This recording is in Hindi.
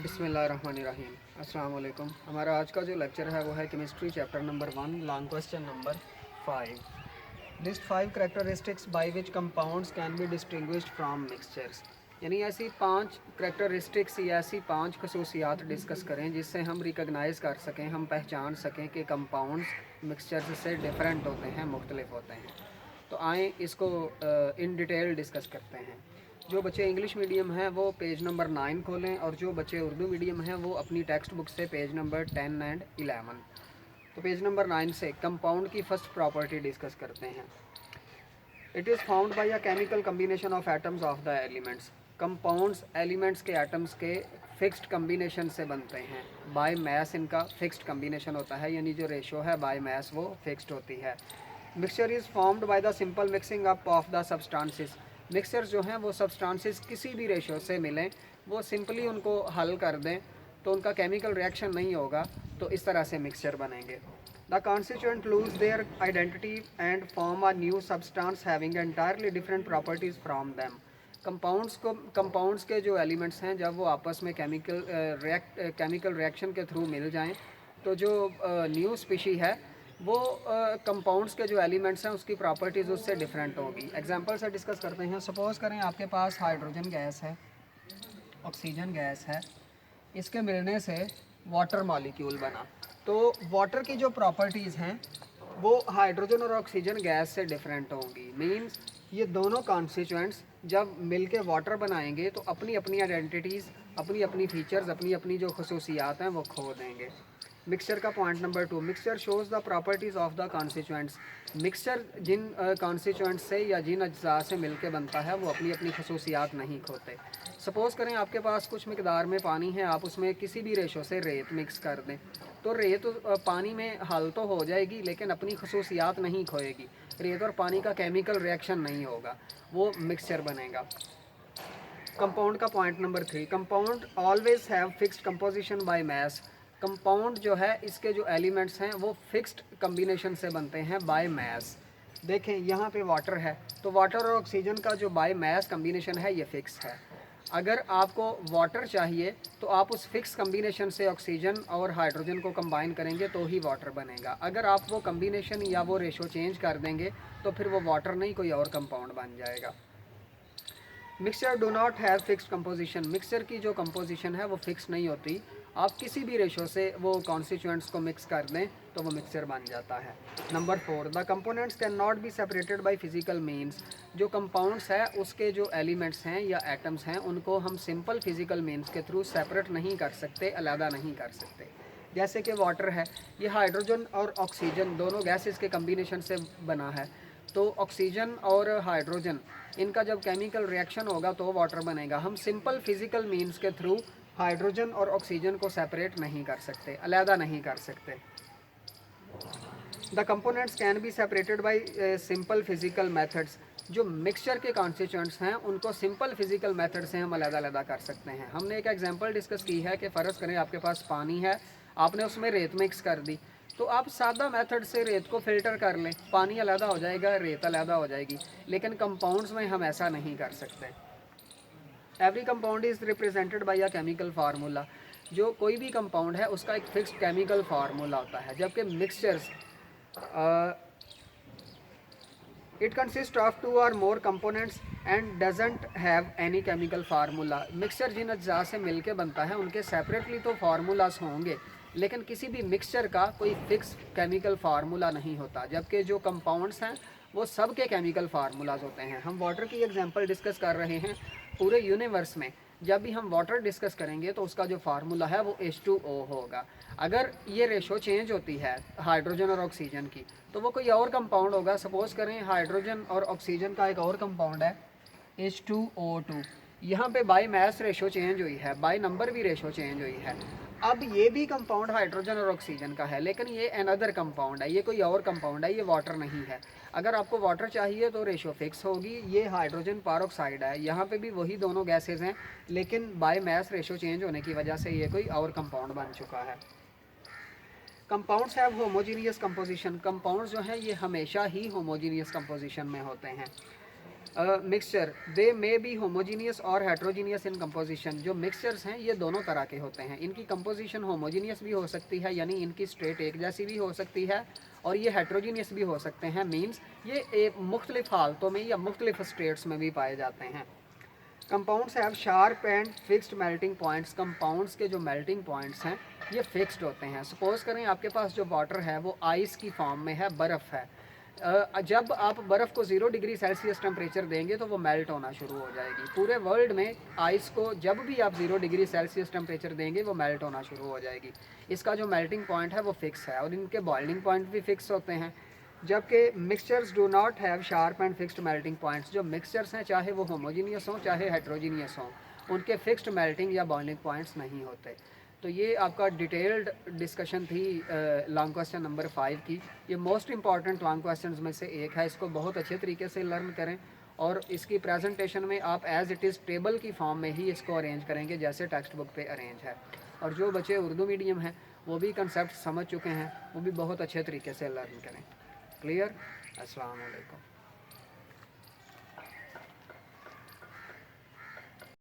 बिस्मिल्लाहिर्रहमानिर्रहीम। अस्सलाम वालेकुम। हमारा आज का जो लेक्चर है वो है chemistry chapter number 1 long question number 5। List 5 characteristics by which compounds can be distinguished from mixtures. यानी ऐसी 5 करेक्टरिस्टिक्स या ऐसी 5 खसूसियात डिस्कस करें जिससे हम रिकगनाइज़ कर सकें, हम पहचान सकें कि कंपाउंड्स मिक्सचर्स से डिफरेंट होते हैं, मुख्तलिफ होते हैं। तो आएँ इसको इन डिटेल डिस्कस करते हैं। जो बच्चे इंग्लिश मीडियम हैं वो पेज नंबर 9 खोलें, और जो बच्चे उर्दू मीडियम हैं वो अपनी टेक्स्ट बुक से पेज नंबर 10 एंड 11। तो पेज नंबर 9 से कंपाउंड की फर्स्ट प्रॉपर्टी डिस्कस करते हैं। It is found by a chemical combination of atoms of the elements. Compounds elements के एटम्स के फिक्स्ड कम्बिनेशन से बनते हैं। बाय मैस इनका फिक्स्ड कम्बिनेशन होता है, यानी जो रेशो है बाय मैस वो फिक्स्ड होती है। Mixture is formed by the simple mixing up of the substances. Mixture जो हैं वो सब्सटेंसेस किसी भी रेशो से मिलें, वो सिंपली उनको हल कर दें तो उनका केमिकल रिएक्शन नहीं होगा, तो इस तरह से मिक्सचर बनेंगे। The constituent lose their identity and form a new substance having entirely different properties from them. Compounds के जो एलिमेंट्स हैं जब वो आपस में केमिकल रिएक्शन के थ्रू मिल जाएं, तो जो न्यू स्पीशी है वो कंपाउंड्स के जो एलिमेंट्स हैं उसकी प्रॉपर्टीज़ उससे डिफरेंट होगी। एग्जांपल से डिस्कस करते हैं। सपोज़ करें आपके पास हाइड्रोजन गैस है, ऑक्सीजन गैस है, इसके मिलने से वाटर मॉलिक्यूल बना। तो वाटर की जो प्रॉपर्टीज़ हैं वो हाइड्रोजन और ऑक्सीजन गैस से डिफरेंट होंगी। मींस ये दोनों कॉन्स्टिट्यूएंट्स जब मिलके वाटर बनाएंगे तो अपनी अपनी आइडेंटिटीज़, अपनी अपनी फीचर्स, अपनी अपनी जो खसूसियात हैं वो खो देंगे। मिक्सचर का point number 2, mixture shows the properties of the constituents. Mixture जिन कॉन्स्टिट्यूएंट्स से या जिन अज्जा से मिलके बनता है वो अपनी अपनी खसूसियात नहीं खोते। सपोज़ करें आपके पास कुछ मकदार में पानी है, आप उसमें किसी भी रेशो से रेत मिक्स कर दें, तो रेत पानी में हल तो हो जाएगी लेकिन अपनी खसूसियात नहीं खोएगी। रेत और पानी का केमिकल रिएक्शन नहीं होगा, वो मिक्सचर बनेगा। कंपाउंड का point number 3, compound always have fixed composition by mass. Compound जो है इसके जो एलिमेंट्स हैं वो फिक्स्ड कम्बिनेशन से बनते हैं बाय मैस। देखें यहाँ पे वाटर है, तो वाटर और ऑक्सीजन का जो बाय मैस कम्बिनेशन है ये फिक्स है। अगर आपको वाटर चाहिए तो आप उस फिक्स कम्बिनेशन से ऑक्सीजन और हाइड्रोजन को कंबाइन करेंगे तो ही वाटर बनेगा। अगर आप वो कम्बिनेशन या वो रेशो चेंज कर देंगे तो फिर वो वाटर नहीं कोई और कंपाउंड बन जाएगा। Mixture do not have fixed composition. Mixture की जो कंपोजिशन है वो फिक्स नहीं होती। आप किसी भी रेशो से वो कॉन्स्टिट्यूएंट्स को मिक्स कर दें तो वो मिक्सचर बन जाता है। Number 4, the components can not be separated by physical means. जो कंपाउंड्स है उसके जो एलिमेंट्स हैं या एटम्स हैं उनको हम सिंपल फिजिकल मीन्स के थ्रू सेपरेट नहीं कर सकते, अलहदा नहीं कर सकते। जैसे कि वाटर है, ये हाइड्रोजन और ऑक्सीजन दोनों गैसेस के कम्बिनेशन से बना है। तो ऑक्सीजन और हाइड्रोजन इनका जब केमिकल रिएक्शन होगा तो वाटर बनेगा। हम सिंपल फिजिकल मीन्स के थ्रू हाइड्रोजन और ऑक्सीजन को सेपरेट नहीं कर सकते, अलहदा नहीं कर सकते। The components can be separated by simple physical methods. जो मिक्सचर के कॉन्स्टिट्यूएंट्स हैं उनको सिंपल फिजिकल मेथड से हम अलग-अलग कर सकते हैं। हमने एक एग्जांपल डिस्कस की है कि फ़र्ज़ करें आपके पास पानी है, आपने उसमें रेत मिक्स कर दी, तो आप सादा मेथड से रेत को फ़िल्टर कर लें, पानी अलहदा हो जाएगा, रेत अलहदा हो जाएगी। लेकिन कंपाउंड्स में हम ऐसा नहीं कर सकते। Every compound is represented by a chemical formula. जो कोई भी कंपाउंड है उसका एक फिक्स्ड केमिकल फार्मूला होता है, जबकि मिक्सचर्स इट कंसिस्ट ऑफ 2 और more components and doesn't have any chemical formula. Mixture जिन अज्जा से मिलके बनता है उनके सेपरेटली तो फार्मूलाज होंगे, लेकिन किसी भी मिक्सचर का कोई फिक्स केमिकल फार्मूला नहीं होता, जबकि जो कंपाउंड्स हैं वो सब के केमिकल फार्मूलाज होते हैं। हम वाटर की एग्जांपल डिस्कस कर रहे हैं। पूरे यूनिवर्स में जब भी हम वाटर डिस्कस करेंगे तो उसका जो फार्मूला है वो H2O होगा। अगर ये रेशो चेंज होती है हाइड्रोजन और ऑक्सीजन की तो वो कोई और कंपाउंड होगा। सपोज़ करें हाइड्रोजन और ऑक्सीजन का एक और कंपाउंड है H2O2। यहाँ पे बाई मैस रेशो चेंज हुई है, बाई नंबर भी रेशो चेंज हुई है। अब ये भी कंपाउंड हाइड्रोजन और ऑक्सीजन का है, लेकिन ये अनदर कंपाउंड है, ये कोई और कंपाउंड है, ये वाटर नहीं है। अगर आपको वाटर चाहिए तो रेशो फिक्स होगी। ये हाइड्रोजन पारोक्साइड है, यहाँ पे भी वही दोनों गैसेज हैं, लेकिन बाय मैस रेशो चेंज होने की वजह से ये कोई और कंपाउंड बन चुका है। Compounds have homogeneous composition. Compounds जो हैं ये हमेशा ही होमोजीनियस कंपोजिशन में होते हैं। Mixture they may be homogeneous और हेट्रोजीनियस इन कंपोजिशन। जो मिक्सचर्स हैं ये दोनों तरह के होते हैं, इनकी कंपोजिशन होमोजीनियस भी हो सकती है यानी इनकी स्टेट एक जैसी भी हो सकती है, और ये हेट्रोजीनियस भी हो सकते हैं, मीन्स ये मुख्तलिफ हालतों में या मुख्तलिफ स्टेट्स में भी पाए जाते हैं। Compounds have sharp and fixed melting points. Compounds के जो मेल्टिंग पॉइंट्स हैं ये फिक्स्ड होते हैं। सपोज़ करें आपके पास जो वाटर है वो आइस की फॉर्म में है, बर्फ़ है। जब आप बर्फ़ को 0 डिग्री सेल्सियस टेम्परेचर देंगे तो वो मेल्ट होना शुरू हो जाएगी। पूरे वर्ल्ड में आइस को जब भी आप 0 डिग्री सेल्सियस टेम्परेचर देंगे वो मेल्ट होना शुरू हो जाएगी। इसका जो मेल्टिंग पॉइंट है वो फिक्स है, और इनके बॉइलिंग पॉइंट भी फिक्स होते हैं। जबकि mixtures do not have sharp and fixed melting points. जो मिक्सचर्स हैं चाहे वो होमोजीनियस हों चाहे हेट्रोजीनियस हों, उनके फिक्स्ड मेल्टिंग या बॉइलिंग पॉइंट्स नहीं होते। तो ये आपका डिटेल्ड डिस्कशन थी लॉन्ग क्वेश्चन नंबर 5 की। ये मोस्ट इंपॉर्टेंट लॉन्ग क्वेश्चन में से एक है, इसको बहुत अच्छे तरीके से लर्न करें, और इसकी प्रेजेंटेशन में आप एज इट इज़ टेबल की फॉर्म में ही इसको अरेंज करेंगे जैसे टेक्स्ट बुक पे अरेंज है। और जो बच्चे उर्दू मीडियम हैं वो भी कंसेप्ट समझ चुके हैं, वो भी बहुत अच्छे तरीके से लर्न करें। क्लियर? अस्सलाम वालेकुम।